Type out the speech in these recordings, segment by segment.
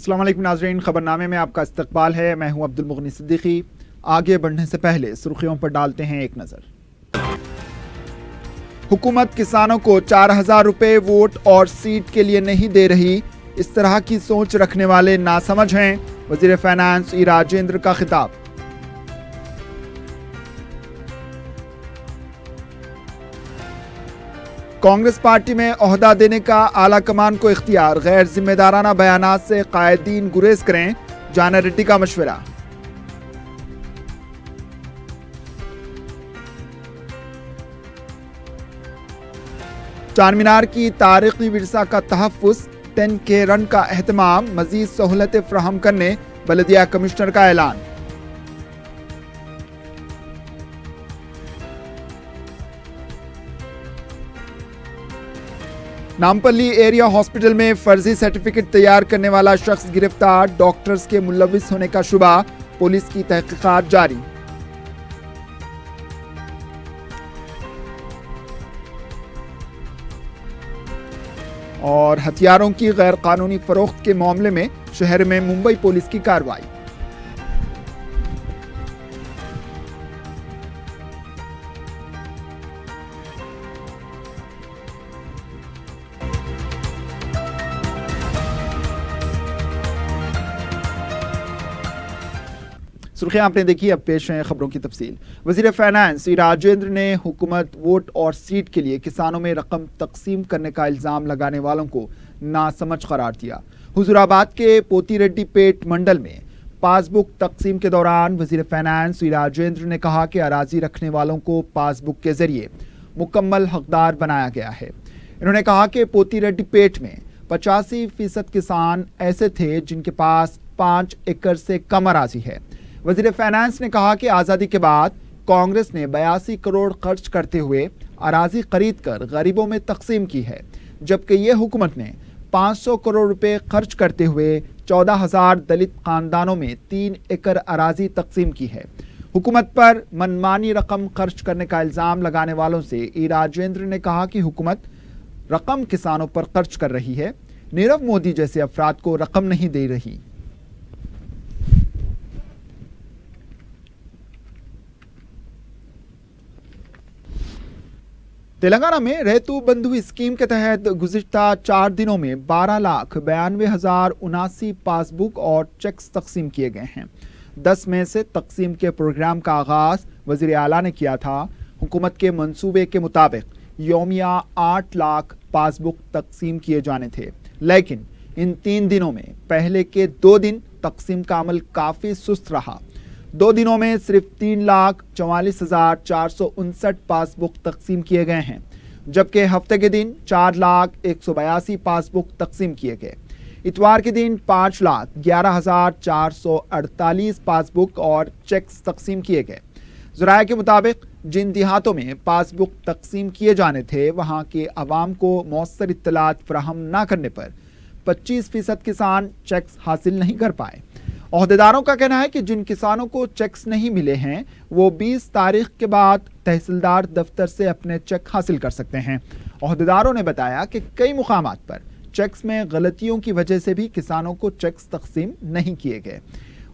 अस्सलाम वालेकुम नाज़रीन, खबरनामे में आपका इस्तकबाल है। मैं हूं अब्दुल मुगनी सिद्दीकी। आगे बढ़ने से पहले सुर्खियों पर डालते हैं एक नज़र। हुकूमत किसानों को 4000 रुपये वोट और सीट के लिए नहीं दे रही, इस तरह की सोच रखने वाले नासमझ हैं, वज़ीर फाइनेंस ई राजेंद्र का खिताब। कांग्रेस पार्टी में ओहदा देने का आला कमान को इख्तियार, गैर जिम्मेदाराना बयानात से कायदीन गुरेज करें, जाना रेड्डी का मशवरा। चार मीनार की तारीखी विरसा का तहफ़्फ़ुज़, 10K रन का एहतमाम, मजीद सहूलतें फराहम करने बल्दिया कमिश्नर का ऐलान। नामपल्ली एरिया हॉस्पिटल में फर्जी सर्टिफिकेट तैयार करने वाला शख्स गिरफ्तार, डॉक्टर्स के मुलविस होने का शुबा, पुलिस की तहकीकात जारी। और हथियारों की गैर कानूनी फरोख्त के मामले में शहर में मुंबई पुलिस की कार्रवाई। सुर्खियां आपने देखी, अब पेश हैं खबरों की तफसील। वज़ीर फाइनेंस ई राजेंद्र ने हुकूमत वोट और सीट के लिए किसानों में रकम तकसीम करने का इल्ज़ाम लगाने वालों को नासमझ करार दिया। हुजूराबाद के पोतीरेड्डी पेट मंडल में पासबुक तकसीम के दौरान वज़ीर फाइनेंस ई राजेंद्र ने कहा कि अराजी रखने वालों को पासबुक के जरिए मुकम्मल हकदार बनाया गया है। इन्होंने कहा कि पोतीरेड्डी पेट में 85% किसान ऐसे थे जिनके पास 5 एकड़ से कम अराजी है। वज़ीर फाइनेंस ने कहा कि आज़ादी के बाद कांग्रेस ने 82 करोड़ खर्च करते हुए अराजी खरीद कर गरीबों में तकसीम की है, जबकि ये हुकूमत ने 500 करोड़ रुपए खर्च करते हुए 14,000 दलित खानदानों में 3 एकड़ अराजी तकसीम की है। हुकूमत पर मनमानी रकम खर्च करने का इल्ज़ाम लगाने वालों से ई राजेंद्र ने कहा कि हुकूमत रकम किसानों पर खर्च कर रही है, नीरव मोदी जैसे अफराद को रकम नहीं दे रही। तेलंगाना में रैतु बंधु स्कीम के तहत गुज़िश्ता 4 दिनों में 12,92,079 पासबुक और चेक्स तकसीम किए गए हैं। 10 मई से तकसीम के प्रोग्राम का आगाज वज़ीर आला ने किया था। हुकूमत के मंसूबे के मुताबिक यौमिया 8 लाख पासबुक तकसीम किए जाने थे, लेकिन इन 3 दिनों में पहले के 2 दिन तकसीम का अमल काफ़ी सुस्त रहा। 2 दिनों में सिर्फ 3,44,459 पासबुक तकसीम किए गए हैं, जबकि हफ्ते के दिन 4,182 पासबुक तकसीम किए गए। इतवार के दिन 5,11,448 पासबुक और चेक्स तकसीम किए गए। ज़राए के मुताबिक जिन देहातों में पासबुक तकसीम किए जाने थे, वहां के अवाम को मौसर इत्तलात फराहम न करने पर 25% किसान चेक्स हासिल नहीं कर पाए। ओहदेदारों का कहना है कि जिन किसानों को चेक्स नहीं मिले हैं, वो 20 तारीख के बाद तहसीलदार दफ्तर से अपने चेक हासिल कर सकते हैं। ओहदेदारों ने बताया कि कई मुकामात पर चेक्स में गलतियों की वजह से भी किसानों को चेक्स तकसीम नहीं किए गए।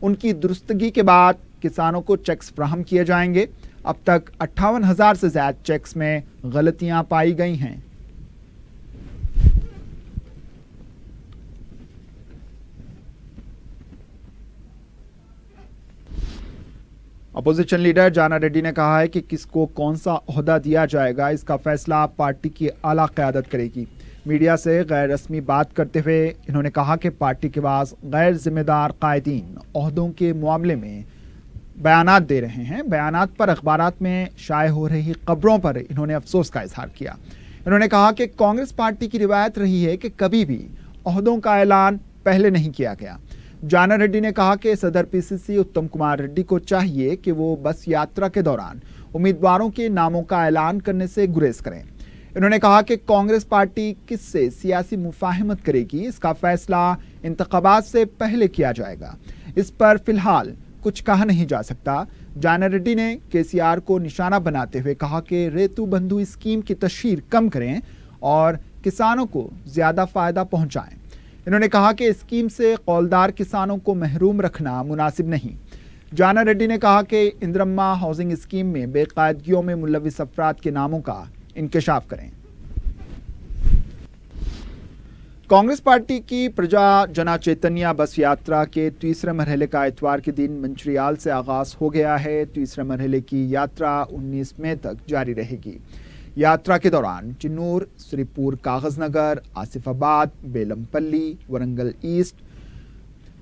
उनकी दुरुस्तगी के बाद किसानों को चेक्स फ्राहम किए जाएंगे। अब तक 58,000 से ज्यादा चेक्स में गलतियां पाई गई हैं। अपोजिशन लीडर जाना रेड्डी ने कहा है कि किसको कौन सा ओहदा दिया जाएगा, इसका फैसला पार्टी की आला क़यादत करेगी। मीडिया से गैर रस्मी बात करते हुए इन्होंने कहा कि पार्टी के पास गैर जिम्मेदार कायदीन ओहदों के मामले में बयानात दे रहे हैं। बयानात पर अखबारात में शाये हो रही खबरों पर इन्होंने अफसोस का इजहार किया। इन्होंने कहा कि कांग्रेस पार्टी की रिवायत रही है कि कभी भी ओहदों का ऐलान पहले नहीं किया गया। जाना रेड्डी ने कहा कि सदर पीसीसी उत्तम कुमार रेड्डी को चाहिए कि वो बस यात्रा के दौरान उम्मीदवारों के नामों का ऐलान करने से गुरेज करें। इन्होंने कहा कि कांग्रेस पार्टी किससे सियासी मुफाहिमत करेगी, इसका फैसला इंतखाबात से पहले किया जाएगा। इस पर फिलहाल कुछ कहा नहीं जा सकता। जाना रेड्डी ने केसीआर को निशाना बनाते हुए कहा कि रेतु बंधु स्कीम की तशहीर कम करें और किसानों को ज्यादा फायदा पहुंचाएं। इन्होंने कहा कि स्कीम से कौलदार किसानों को महरूम रखना मुनासिब नहीं। जाना रेड्डी ने कहा कि इंदिरम्मा हाउसिंग स्कीम में बेकायदगियों में मुलविस अफराद के नामों का इंकशाफ करें। कांग्रेस पार्टी की प्रजा जना चैतन्य बस यात्रा के तीसरे मरहले का इतवार के दिन मंचरियाल से आगाज हो गया है। तीसरे मरहले की यात्रा 19 मई तक जारी रहेगी। यात्रा के दौरान चिन्नूर, श्रीपुर, कागजनगर, आसिफाबाद, बेलमपल्ली, वरंगल ईस्ट,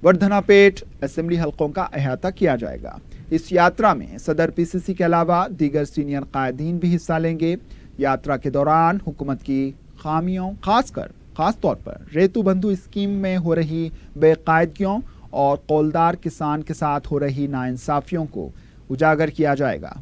वर्धनापेट असेंबली हलकों का अहाता किया जाएगा। इस यात्रा में सदर पीसीसी के अलावा दीगर सीनियर कायदीन भी हिस्सा लेंगे। यात्रा के दौरान हुकूमत की खामियों खास तौर पर रेतु बंधु स्कीम में हो रही बेकायदगियों और कौलदार किसान के साथ हो रही नाइंसाफियों को उजागर किया जाएगा।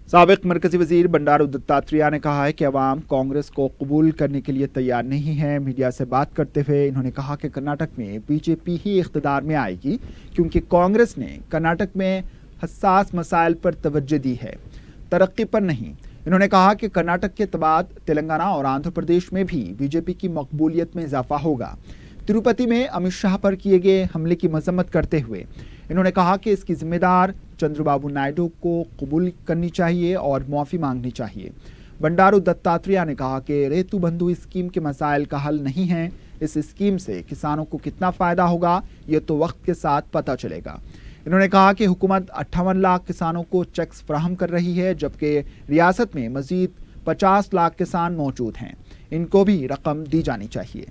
साबिक मरकजी वजीर बंडारू दत्तात्रेय ने कहा है कि अवाम कांग्रेस को कबूल करने के लिए तैयार नहीं है। मीडिया से बात करते हुए इन्होंने कहा कि कर्नाटक में बीजेपी ही इख्तिदार में आएगी, क्योंकि कांग्रेस ने कर्नाटक में हसास मसाइल पर तवज्जो दी है, तरक्की पर नहीं। इन्होंने कहा कि कर्नाटक के बाद तेलंगाना और आंध्र प्रदेश में भी बीजेपी की मकबूलियत में इजाफा होगा। तिरुपति में अमित शाह पर किए गए हमले की मजम्मत करते हुए इन्होंने कहा कि इसकी जिम्मेदार चंद्रबाबू नायडू को कबूल करनी चाहिए और माफ़ी मांगनी चाहिए। बंडारू दत्तात्रेय ने कहा कि रेतु बंधु स्कीम के मसाइल का हल नहीं है। इस स्कीम से किसानों को कितना फ़ायदा होगा ये तो वक्त के साथ पता चलेगा। इन्होंने कहा कि हुकूमत 58 लाख किसानों को चेक्स फराहम कर रही है, जबकि रियासत में मजीद 50 लाख किसान मौजूद हैं। इनको भी रकम दी जानी चाहिए।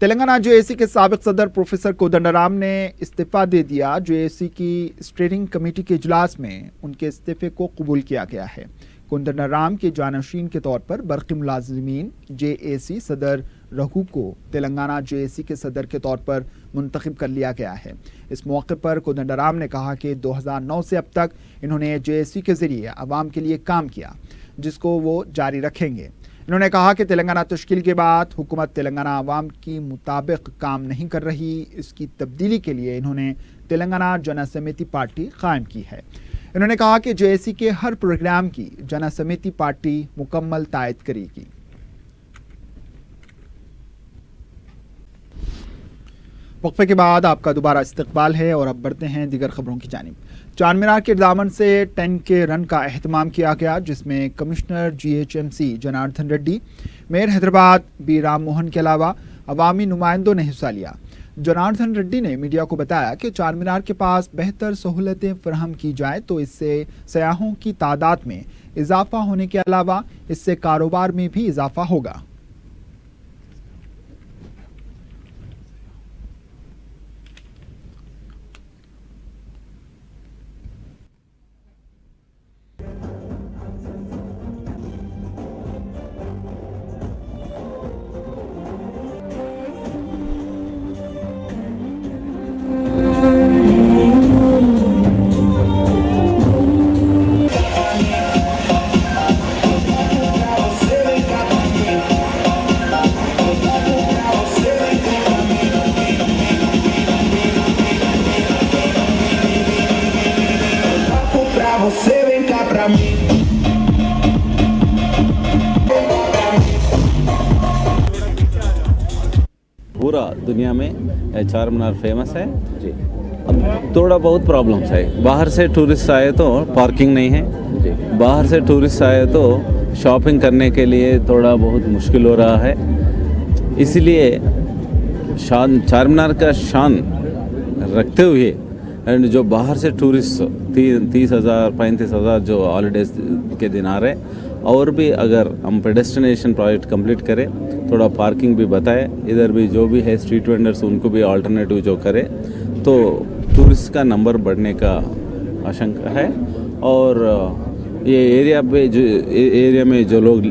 तेलंगाना जेएसी के साबिक सदर प्रोफेसर कोदंडराम ने इस्तीफा दे दिया। जेएसी की स्टीयरिंग कमेटी के इजलास में उनके इस्तीफे को कबूल किया गया है। कोदंडराम के जानशीन के तौर पर बरक़ी मुलाजिमीन जेएसी सदर रघु को तेलंगाना जेएसी के सदर के तौर पर मुंतखब कर लिया गया है। इस मौके पर कोदंडराम ने कहा कि 2009 से अब तक इन्होंने जेएसी के जरिए आवाम के लिए काम किया, जिसको वो जारी रखेंगे। इन्होंने कहा कि तेलंगाना तश्कील के बाद हुकूमत तेलंगाना आवाम की मुताबिक काम नहीं कर रही। इसकी तब्दीली के लिए इन्होंने तेलंगाना जन समिति पार्टी कायम की है। इन्होंने कहा कि जेएसी के हर प्रोग्राम की जन समिति पार्टी मुकम्मल तायद करेगी। वक्फे के बाद आपका दोबारा इस्तकबाल है और अब बढ़ते हैं दीगर खबरों की जानिब। चार मीनार के दामन से 10K रन का एहतमाम किया गया, जिसमें commissioner GHMC Janardhan Reddy, mayor Hyderabad B Ram Mohan के अलावा अवामी नुमाइंदों ने हिस्सा लिया। जनार्दन रेड्डी ने मीडिया को बताया कि चार मीनार के पास बेहतर सहूलतें फराहम की जाए तो इससे सयाहों की तादाद में इजाफा होने के अलावा इससे कारोबार में भी इजाफा होगा। पूरा दुनिया में चार मीनार फेमस है जी। अब थोड़ा बहुत प्रॉब्लम्स है। बाहर से टूरिस्ट आए तो पार्किंग नहीं है जी। बाहर से टूरिस्ट आए तो शॉपिंग करने के लिए थोड़ा बहुत मुश्किल हो रहा है। इसलिए शान चार मीनार का शान रखते हुए एंड जो बाहर से टूरिस्ट 30,000 35,000 जो हॉलीडेज के दिन आ रहे, और भी अगर हम पेडेस्टिनेशन प्रोजेक्ट कंप्लीट करें, थोड़ा पार्किंग भी बताए, इधर भी जो भी है स्ट्रीट वेंडर्स उनको भी अल्टरनेटिव जो करे तो टूरिस्ट का नंबर बढ़ने का आशंका है। और ये एरिया में जो लोग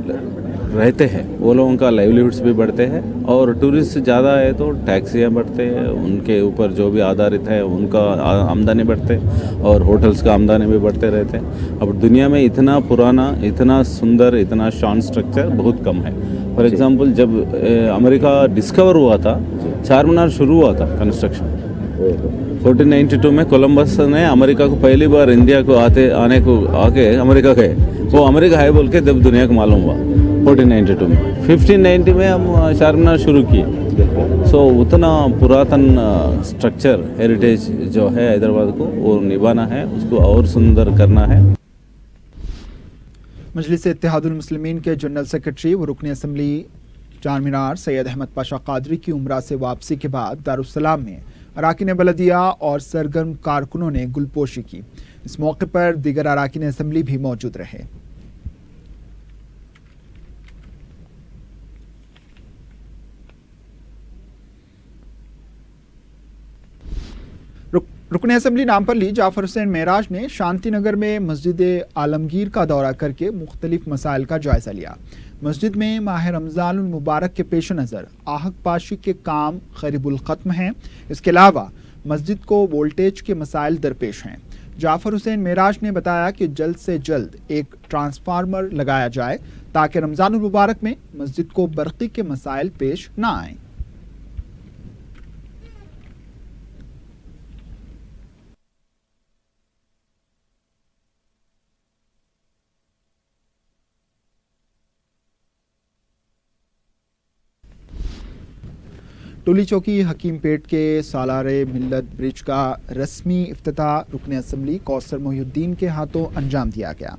रहते हैं वो लोगों का लाइवलीहुड्स भी बढ़ते हैं, और टूरिस्ट ज़्यादा है तो टैक्सियाँ बढ़ते हैं, उनके ऊपर जो भी आधारित है उनका आमदनी बढ़ते हैं, और होटल्स का आमदनी भी बढ़ते रहते हैं। अब दुनिया में इतना पुराना, इतना सुंदर, इतना शान स्ट्रक्चर बहुत कम है। फॉर एग्जांपल जब अमेरिका डिस्कवर हुआ था, चार मीनार शुरू हुआ था कंस्ट्रक्शन, 1492 में कोलंबस ने अमेरिका को पहली बार इंडिया को आके अमेरिका गए। वो अमेरिका है बोल के जब दुनिया को मालूम हुआ 1492 में। 1590 में हम चारमीनार शुरू किए। सो उतना पुरातन स्ट्रक्चर हेरिटेज जो है हैदराबाद को वो निभाना है, उसको और सुंदर करना है। मजलिस इत्तेहादुल मुस्लिमीन के जनरल सेक्रेटरी व रुकन असम्बली चारमीनार सैयद अहमद पाशा कादरी की उम्रा से वापसी के बाद दारुस्सलाम में अराकीन बलदिया और सरगर्म कारकुनों ने गुलपोशी की। इस मौके पर दीगर अराकीन असम्बली भी मौजूद रहे। रुकन असम्बली नामपल्ली जाफर हुसैन मेराज ने शांति नगर में मस्जिद आलमगीर का दौरा करके मुख्तलिफ मसाइल का जायजा लिया। मस्जिद में माह रमज़ानुल मुबारक के पेश नज़र आहक पाशी के काम क़रीबुल ख़त्म हैं। इसके अलावा मस्जिद को वोल्टेज के मसाइल दरपेश हैं। जाफर हुसैन मेराज ने बताया कि जल्द से जल्द एक ट्रांसफार्मर लगाया जाए ताकि रमज़ानुल मुबारक में मस्जिद को बरक़ी के मसाइल पेश न आएँ। टोली चौकी हकीमपेट के सालारे मिल्लत ब्रिज का रस्मी इफ्तिताह रुकन असम्बली कौसर मोहिउद्दीन के हाथों अंजाम दिया गया,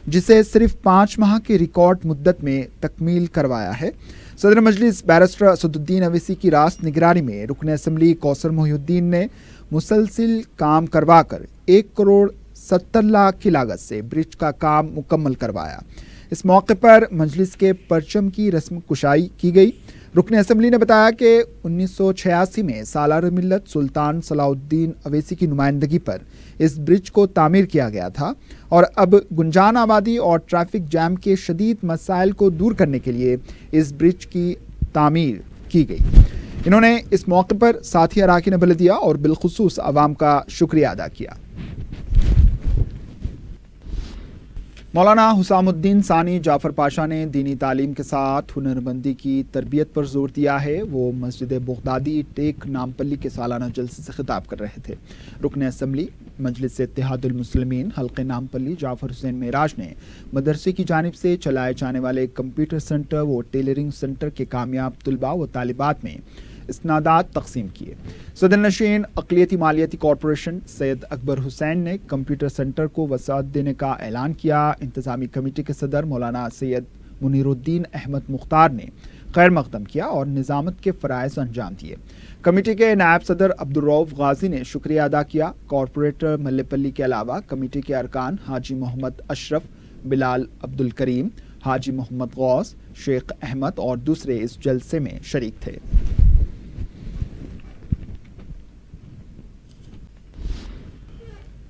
जिसे सिर्फ 5 माह की रिकॉर्ड मुद्दत में तकमील करवाया है। सदर मजलिस बैरिस्टर असदुद्दीन अवैसी की रास्त निगरानी में रुकन असम्बली कौसर मोहिउद्दीन ने मुसलसिल काम करवाकर 1 करोड़ 70 लाख की लागत से ब्रिज का काम मुकम्मल करवाया। इस मौके पर मजलिस के परचम की रस्म कुशाई की गई। रुकन असम्बली ने बताया कि 1986 में सालार मिल्लत सुल्तान सलाउद्दीन अवैसी की नुमाइंदगी पर इस ब्रिज को तामीर किया गया था और अब गुंजान आबादी और ट्रैफिक जैम के शदीद मसाइल को दूर करने के लिए इस ब्रिज की तामीर की गई। इन्होंने इस मौके पर साथी अराकीन बलदिया और बिलखुसूस अवाम का शुक्रिया अदा किया। मौलाना हुसामुद्दीन सानी जाफर पाशा ने दीनी तालीम के साथ हुनरमंदी की तरबियत पर जोर दिया है। वो मस्जिद बगदादी टेक नामपल्ली के सालाना जलसे से खिताब कर रहे थे। रुकन असम्बली मजलिस इत्तेहादुल मुस्लिमीन हल्के नामपल्ली जाफर हुसैन मेराज ने मदरसे की जानिब से चलाए जाने वाले कंप्यूटर सेंटर व टेलरिंग सेंटर के कामयाब तलबा व तालिबात में इस्नादात तकसीम किए। सदर नशीन अक़लियती मालियाती कॉरपोरेशन सैयद अकबर हुसैन ने कंप्यूटर सेंटर को वसाअत देने का ऐलान किया। इंतज़ामी कमेटी के सदर मौलाना सैयद मुनीरुद्दीन अहमद मुख्तार ने खैर मकदम किया और निज़ामत के फ़राइज़ अंजाम दिए। कमेटी के नायब सदर अब्दुर्रऊफ़ गाजी ने शुक्रिया अदा किया। कॉरपोरेटर मल्लेपल्ली के अलावा कमेटी के अरकान हाजी मोहम्मद अशरफ, बिलाल अब्दुल करीम, हाजी मोहम्मद गौस, शेख अहमद और दूसरे इस जलसे में शरीक थे।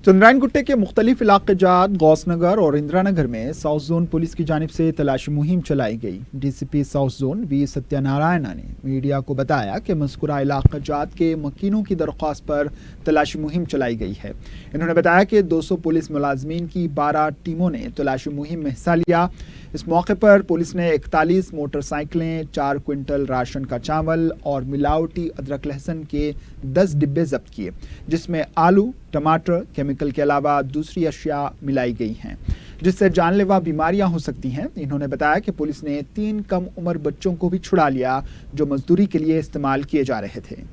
चंद्रायन गुट्टे के मुख्तलिफ इलाके जात गौसनगर और इंदिरानगर में साउथ जोन पुलिस की जानिब से तलाशी मुहिम चलाई गई। DCP south zone V Satyanarayana ने मीडिया को बताया कि मज़कूरा इलाका जात के मकीनों की दरख्वास्त पर तलाशी मुहिम चलाई गई है। इन्होंने बताया कि 200 पुलिस मुलाजमीन की 12 टीमों ने तलाशी मुहिम में हिस्सा लिया। इस मौके पर पुलिस ने 41 मोटरसाइकिलें, 4 क्विंटल राशन का चावल और मिलावटी अदरक लहसुन के 10 डिब्बे जब्त किए, जिसमें आलू, टमाटर, केमिकल के अलावा दूसरी अशिया मिलाई गई हैं, जिससे जानलेवा बीमारियां हो सकती हैं। इन्होंने बताया कि पुलिस ने 3 कम उम्र बच्चों को भी छुड़ा लिया जो मजदूरी के लिए इस्तेमाल किए जा रहे थे।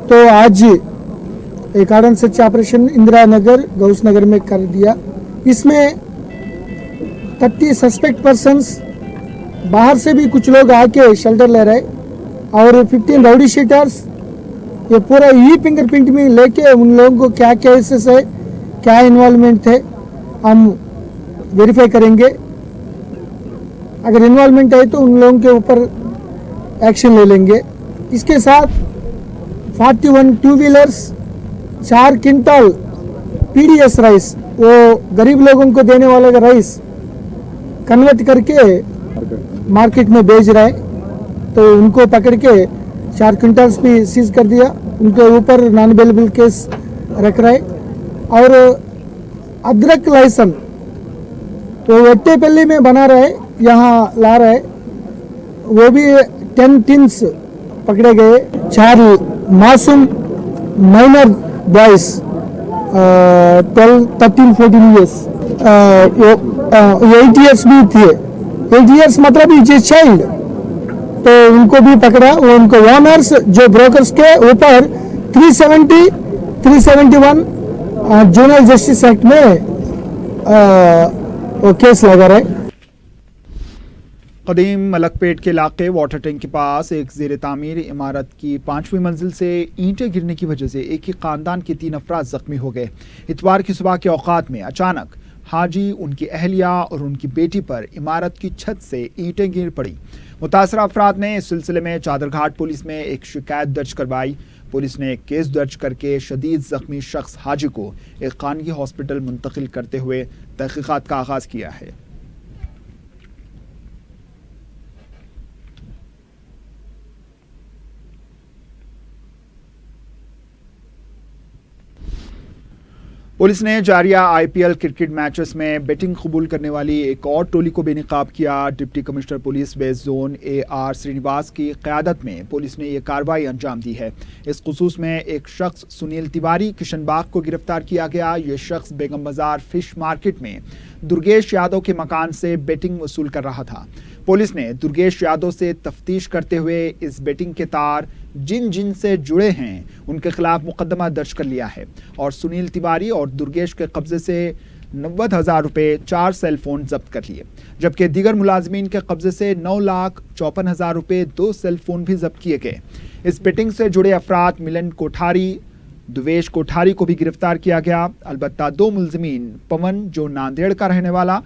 तो आज एक Ardern search operation Indira Nagar Ghaus नगर में कर दिया। इसमें 30 सस्पेक्ट पर्सन्स, बाहर से भी कुछ लोग आके शेल्टर ले रहे और 15 राउडी शीटर्स। ये पूरा ई फिंगरप्रिंट में लेके उन लोगों को क्या केसेस है, क्या इन्वॉल्वमेंट थे, हम वेरीफाई करेंगे। अगर इन्वॉल्वमेंट है तो उन लोगों के ऊपर एक्शन ले लेंगे। इसके साथ 41 two wheelers, 4 quintal PDS rice, वो गरीब लोगों को देने वाले का राइस, कन्वर्ट करके मार्केट में बेच रहा है। तो उनको पकड़ के 4 क्विंटल्स भी सीज कर दिया। उनके ऊपर नॉन अवेलेबल केस रख रहा है। और अदरक लाइसन वो वेट्टेपल्ली में बना रहा है, यहाँ ला रहा है। वो भी 10 टिन्स पकड़े गए। 4 मासूम माइनर बॉयज 12, 13, 14 ईयर्स, 8 ईयर्स भी थे। 8 ईयर्स मतलब इज ए चाइल्ड। तो उनको भी पकड़ा। वो उनको ओनर्स जो ब्रोकर्स के ऊपर 370, 371 जूनियर जस्टिस एक्ट में वो केस लगा रहा है। कदीम मलकपेट के इलाके वाटर टैंक के पास एक ज़ेर तामीर इमारत की 5वीं मंजिल से ईंटें गिरने की वजह से एक ही खानदान के 3 अफराद जख्मी हो गए। इतवार की सुबह के औकात में अचानक हाजी, उनकी अहलिया और उनकी बेटी पर इमारत की छत से ईंटें गिर पड़ी। मुतासरा अफराद ने इस सिलसिले में चादरघाट पुलिस में एक शिकायत दर्ज करवाई। पुलिस ने एक केस दर्ज करके शदीद जख्मी शख्स हाजी को एक खानगी हॉस्पिटल मुंतकिल करते हुए तहकीकात का आगाज किया है। पुलिस ने जारिया IPL क्रिकेट मैचेस में बैटिंग कबूल करने वाली एक और टोली को बेनकाब किया। Deputy commissioner police west zone AR Srinivas की क़यादत में पुलिस ने यह कार्रवाई अंजाम दी है। इस खुसूस में एक शख्स सुनील तिवारी किशनबाग को गिरफ्तार किया गया। ये शख्स बेगम बाजार फिश मार्केट में दुर्गेश यादव के मकान से बेटिंग वसूल कर रहा था। पुलिस ने दुर्गेश यादव से तफ्तीश करते हुए इस बेटिंग के तार जिन जिन से जुड़े हैं उनके खिलाफ मुकदमा दर्ज कर लिया है और सुनील तिवारी और दुर्गेश के कब्जे से 90,000 रुपये, 4 सेल फोन जब्त कर लिए, जबकि दीगर मुलाजमीन के कब्जे से 9,54,000 रुपये, 2 सेल फोन भी जब्त किए गए। इस बेटिंग से जुड़े अफराद मिलन कोठारी, दुवेश कोठारी को भी गिरफ्तार किया गया। अलबत्ता 2 मुलजमीन, पवन जो नांदेड़ का रहने वाला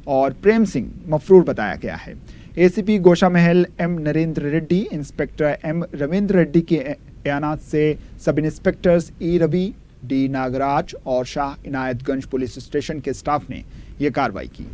और प्रेम सिंह मफरूर बताया गया है। ACP Gosha Mahal M Narendra Reddy, inspector M Ravindra Reddy के बयानात से sub inspectors E Ravi, D Nagaraj और शाह इनायतगंज पुलिस स्टेशन के स्टाफ ने यह कार्रवाई की।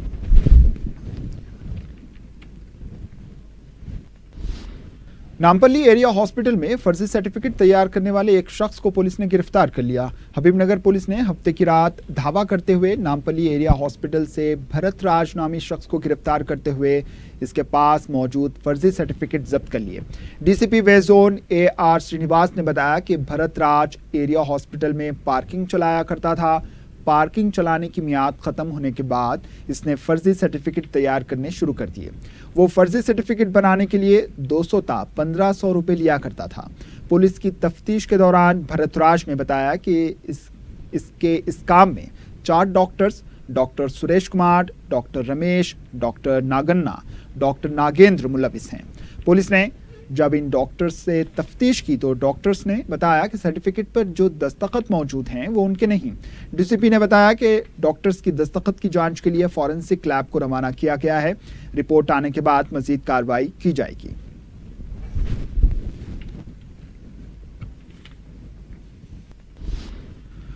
नामपल्ली एरिया हॉस्पिटल में फर्जी सर्टिफिकेट तैयार करने वाले एक शख्स को पुलिस ने गिरफ्तार कर लिया। हबीबनगर पुलिस ने हफ्ते की रात धावा करते हुए नामपल्ली एरिया हॉस्पिटल से भरत राज नामी शख्स को गिरफ्तार करते हुए इसके पास मौजूद फर्जी सर्टिफिकेट जब्त कर लिए। DCP west zone AR Srinivas ने बताया कि भरत राज एरिया हॉस्पिटल में पार्किंग चलाया करता था। पार्किंग चलाने की मियाद खत्म होने के बाद इसने फर्जी सर्टिफिकेट तैयार करने शुरू कर दिए। वो फर्जी सर्टिफिकेट बनाने के लिए 200 ता 1,500 रुपये लिया करता था। पुलिस की तफ्तीश के दौरान भरतराज ने बताया कि इस काम में 4 doctors, doctor Suresh Kumar, doctor Ramesh, doctor Naganna, doctor Nagendra मुलविस हैं। पुलिस ने जब इन डॉक्टर्स से तफ्तीश की तो डॉक्टर्स ने बताया कि सर्टिफिकेट पर जो दस्तखत मौजूद हैं वो उनके नहीं। DCP ने बताया कि डॉक्टर्स की दस्तखत की जांच के लिए फॉरेंसिक लैब को रवाना किया गया है। रिपोर्ट आने के बाद मजीद कार्रवाई की जाएगी।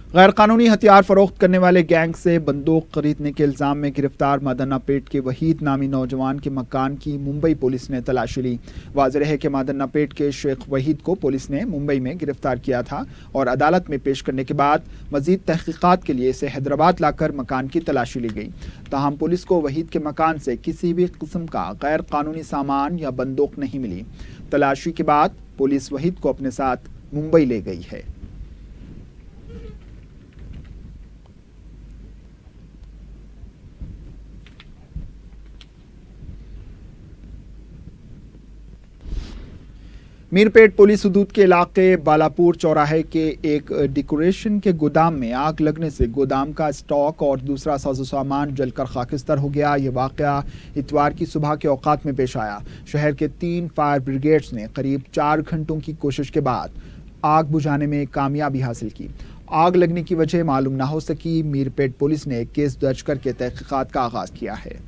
गैर कानूनी हथियार फरोख्त करने वाले गैंग से बंदूक खरीदने के इल्जाम में गिरफ्तार मादन्नापेट के वहीद नामी नौजवान के मकान की मुंबई पुलिस ने तलाशी ली। वाज़ेह है कि मादन्नापेट के शेख वहीद को पुलिस ने मुंबई में गिरफ्तार किया था और अदालत में पेश करने के बाद मजीद तहकीकात के लिए इसे हैदराबाद लाकर मकान की तलाशी ली गई। ताहम पुलिस को वहीद के मकान से किसी भी किस्म का गैर कानूनी सामान या बंदूक नहीं मिली। तलाशी के बाद पुलिस वहीद को अपने साथ मुंबई ले गई है। मीरपेट पुलिस हदूद के इलाके बालापुर चौराहे के एक डेकोरेशन के गोदाम में आग लगने से गोदाम का स्टॉक और दूसरा साजो सामान जलकर खाकिस्तान हो गया। यह वाकया इतवार की सुबह के औकात में पेश आया। शहर के 3 फायर ब्रिगेड्स ने करीब 4 घंटों की कोशिश के बाद आग बुझाने में कामयाबी हासिल की। आग लगने की वजह मालूम ना हो सकी। मीरपेट पुलिस ने केस दर्ज करके तहकीकात का आगाज किया है।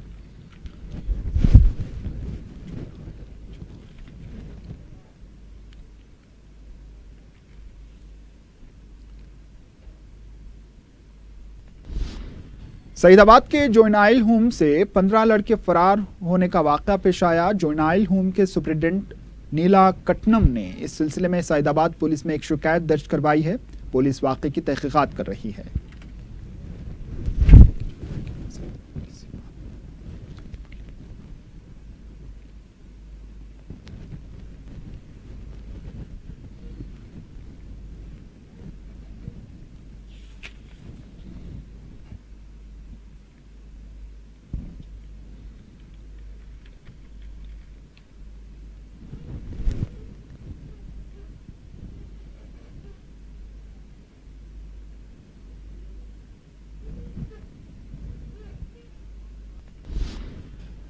सईदाबाद के जोइनाइल होम से 15 लड़के फरार होने का वाक़या पेश आया। जोइनाइल होम के सुप्रिंटेंडेंट नीला कटनम ने इस सिलसिले में सईदाबाद पुलिस में एक शिकायत दर्ज करवाई है। पुलिस वाक़े की तहकीकात कर रही है।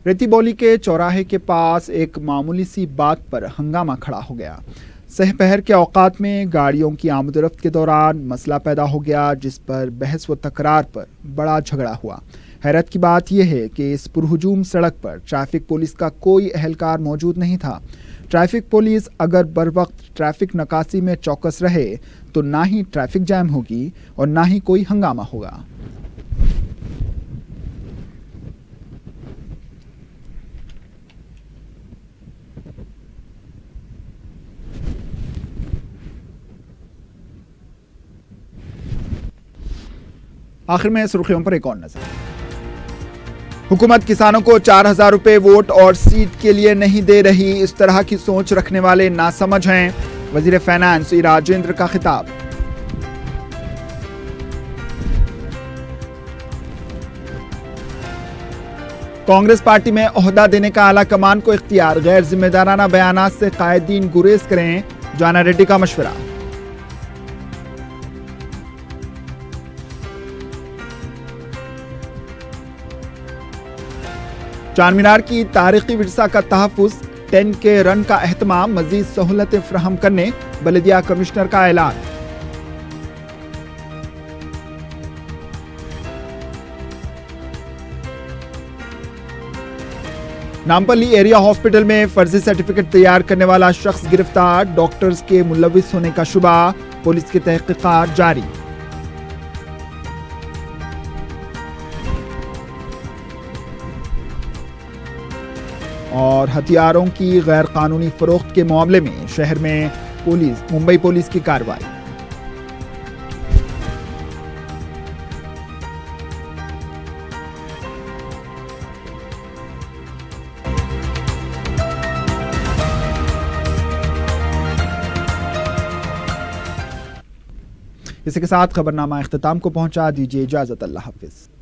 रेतीबोली के चौराहे के पास एक मामूली सी बात पर हंगामा खड़ा हो गया। सहपहर के औकात में गाड़ियों की आमदरफ्त के दौरान मसला पैदा हो गया, जिस पर बहस व तकरार पर बड़ा झगड़ा हुआ। हैरत की बात यह है कि इस पुरहुजूम सड़क पर ट्रैफिक पुलिस का कोई अहलकार मौजूद नहीं था। ट्रैफिक पुलिस अगर बर वक्त ट्रैफिक नकासी में चौकस रहे तो ना ही ट्रैफिक जैम होगी और ना ही कोई हंगामा होगा। आखिर में सुर्खियों पर एक और नजर। हुकूमत किसानों को 4000 रुपए वोट और सीट के लिए नहीं दे रही, इस तरह की सोच रखने वाले नासमझ हैं। वजीर फाइनेंस ई राजेंद्र का खिताब। कांग्रेस पार्टी में ओहदा देने का आला कमान को इख्तियार, गैर जिम्मेदाराना बयानात से कायदीन गुरेज करें, जाना रेड्डी का मशवरा। चार मीनार की तारीखी विरसा का तहफ़्फ़ुज़, 10K रन का एहतमाम, मजीद सहूलतें फ्राहम करने बल्दिया कमिश्नर का ऐलान। नामपल्ली एरिया हॉस्पिटल में फर्जी सर्टिफिकेट तैयार करने वाला शख्स गिरफ्तार, डॉक्टर्स के मुलविस होने का शुबा, पुलिस की तहकीकात जारी। और हथियारों की गैर कानूनी फरोख्त के मामले में शहर में मुंबई पुलिस की कार्रवाई। इसी के साथ खबरनामा इख्तिताम को पहुंचा। दीजिए इजाजत। अल्लाह हाफिज।